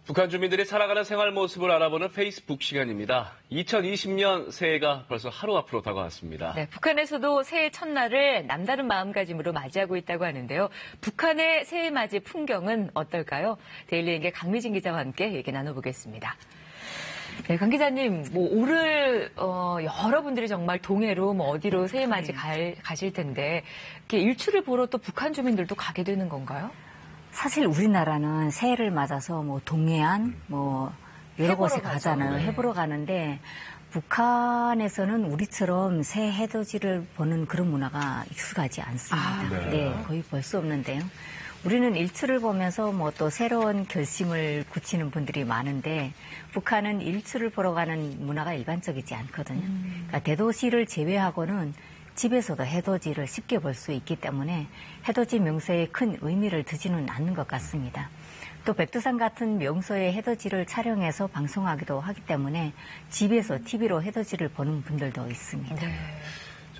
북한 주민들이 살아가는 생활 모습을 알아보는 페이스북 시간입니다. 2020년 새해가 벌써 하루 앞으로 다가왔습니다. 네, 북한에서도 새해 첫날을 남다른 마음가짐으로 맞이하고 있다고 하는데요. 북한의 새해 맞이 풍경은 어떨까요? 데일리앵의 강미진 기자와 함께 얘기 나눠보겠습니다. 네, 강 기자님, 올을 여러분들이 정말 동해로 어디로 새해 맞이 가실 텐데 이렇게 일출을 보러 또 북한 주민들도 가게 되는 건가요? 사실 우리나라는 새해를 맞아서 동해안 여러 곳에 가잖아요. 네. 해보러 가는데 북한에서는 우리처럼 새 해돋이를 보는 그런 문화가 익숙하지 않습니다. 네, 거의 볼 수 없는데요. 우리는 일출을 보면서 또 새로운 결심을 굳히는 분들이 많은데 북한은 일출을 보러 가는 문화가 일반적이지 않거든요. 그러니까 대도시를 제외하고는 집에서도 해돋이를 쉽게 볼 수 있기 때문에 해돋이 명소에 큰 의미를 두지는 않는 것 같습니다. 또 백두산 같은 명소의 해돋이를 촬영해서 방송하기도 하기 때문에 집에서 TV로 해돋이를 보는 분들도 있습니다. 네.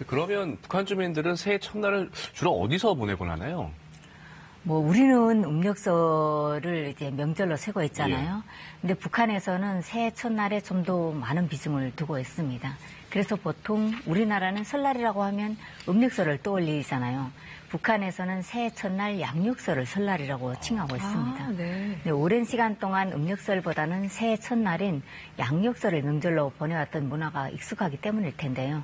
그러면 북한 주민들은 새해 첫날을 주로 어디서 보내곤 하나요? 우리는 음력서를 이제 명절로 세고 있잖아요. 근데 북한에서는 새해 첫날에 좀 더 많은 비중을 두고 있습니다. 그래서 보통 우리나라는 설날이라고 하면 음력서를 떠올리잖아요. 북한에서는 새해 첫날 양력서를 설날이라고 칭하고 있습니다. 네. 근데 오랜 시간 동안 음력설보다는 새해 첫날인 양력서를 명절로 보내왔던 문화가 익숙하기 때문일 텐데요.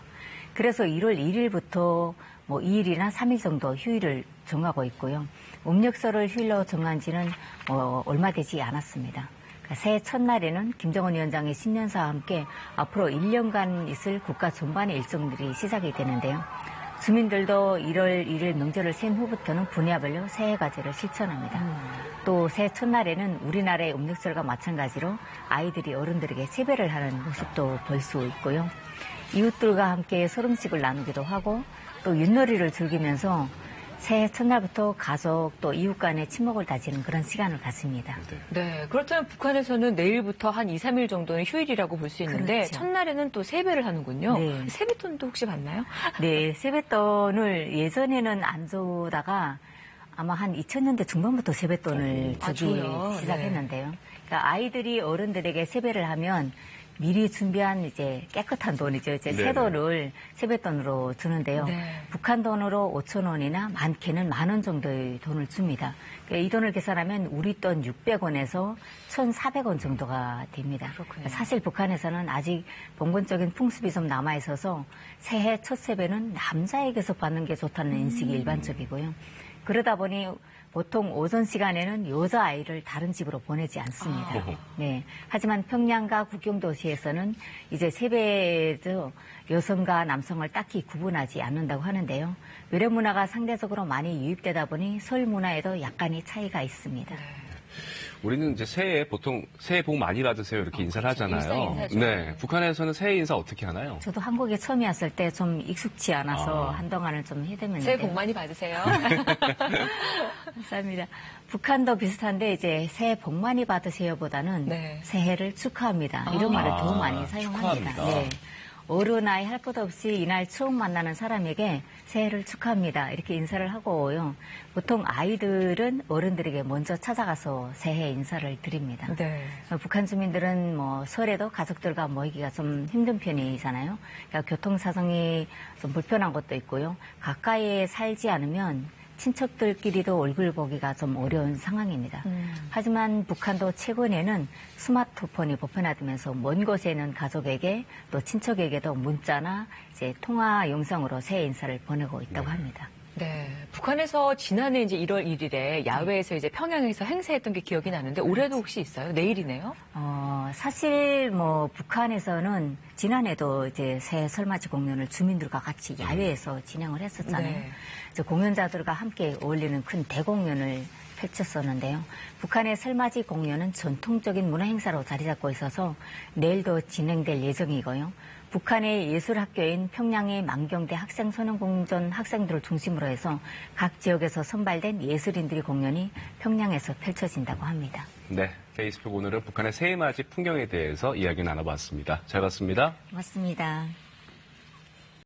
그래서 1월 1일부터 2일이나 3일 정도 휴일을 정하고 있고요. 음력서를 휴일로 정한 지는 얼마 되지 않았습니다. 새해 첫날에는 김정은 위원장의 신년사와 함께 앞으로 1년간 있을 국가 전반의 일정들이 시작이 되는데요. 주민들도 1월 1일 명절을 센 후부터는 분야별로 새해 과제를 실천합니다. 또 새해 첫날에는 우리나라의 음력설과 마찬가지로 아이들이 어른들에게 세배를 하는 모습도 볼 수 있고요. 이웃들과 함께 설음식을 나누기도 하고 또 윷놀이를 즐기면서 새해 첫날부터 가족 또 이웃 간의 친목을 다지는 그런 시간을 갖습니다. 네, 그렇다면 북한에서는 내일부터 한 2, 3일 정도는 휴일이라고 볼 수 있는데 그렇죠. 첫날에는 또 세배를 하는군요. 네. 세뱃돈도 혹시 받나요? 네, 세뱃돈을 예전에는 안 주다가 아마 한 2000년대 중반부터 세뱃돈을 주기 줘요? 시작했는데요. 그러니까 아이들이 어른들에게 세배를 하면 미리 준비한 이제 깨끗한 돈이죠. 이제 새 돈을 세뱃돈으로 주는데요. 네. 북한 돈으로 5,000원이나 많게는 10,000원 정도의 돈을 줍니다. 그러니까 이 돈을 계산하면 우리 돈 600원에서 1,400원 정도가 됩니다. 그렇군요. 사실 북한에서는 아직 봉건적인 풍습이 좀 남아 있어서 새해 첫 세배는 남자에게서 받는 게 좋다는 인식이 일반적이고요. 그러다 보니 보통 오전 시간에는 여자아이를 다른 집으로 보내지 않습니다. 네. 하지만 평양과 국경도시에서는 이제 세배에도 여성과 남성을 딱히 구분하지 않는다고 하는데요. 외래 문화가 상대적으로 많이 유입되다 보니 설 문화에도 약간의 차이가 있습니다. 우리는 이제 새해 보통 새해 복 많이 받으세요 이렇게 인사를 하잖아요. 일상인사죠. 네, 북한에서는 새해 인사 어떻게 하나요? 저도 한국에 처음에 왔을 때 좀 익숙치 않아서 한동안은 좀 해대면는데 새해 복 많이 받으세요. 감사합니다. 북한도 비슷한데 이제 새해 복 많이 받으세요보다는 새해를 축하합니다. 이런 말을 더 많이 사용합니다. 축하합니다. 네. 어른 아이 할 것 없이 이날 처음 만나는 사람에게 새해를 축하합니다. 이렇게 인사를 하고요. 보통 아이들은 어른들에게 먼저 찾아가서 새해 인사를 드립니다. 네. 북한 주민들은 설에도 가족들과 모이기가 좀 힘든 편이잖아요. 그러니까 교통 사정이 좀 불편한 것도 있고요. 가까이에 살지 않으면 친척들끼리도 얼굴 보기가 좀 어려운 상황입니다. 하지만 북한도 최근에는 스마트폰이 보편화되면서 먼 곳에 있는 가족에게 또 친척에게도 문자나 이제 통화 영상으로 새해 인사를 보내고 있다고 합니다. 네. 북한에서 지난해 이제 1월 1일에 야외에서 이제 평양에서 행사했던 게 기억이 나는데 올해도 혹시 있어요? 내일이네요? 사실 북한에서는 지난해도 이제 새해 설맞이 공연을 주민들과 같이 야외에서 진행을 했었잖아요. 네. 이제 공연자들과 함께 어울리는 큰 대공연을 펼쳤었는데요. 북한의 설맞이 공연은 전통적인 문화 행사로 자리 잡고 있어서 내일도 진행될 예정이고요. 북한의 예술학교인 평양의 만경대 학생소년공전 학생들을 중심으로 해서 각 지역에서 선발된 예술인들의 공연이 평양에서 펼쳐진다고 합니다. 네, 페이스북 오늘은 북한의 새해 맞이 풍경에 대해서 이야기 나눠봤습니다. 잘 봤습니다. 고맙습니다.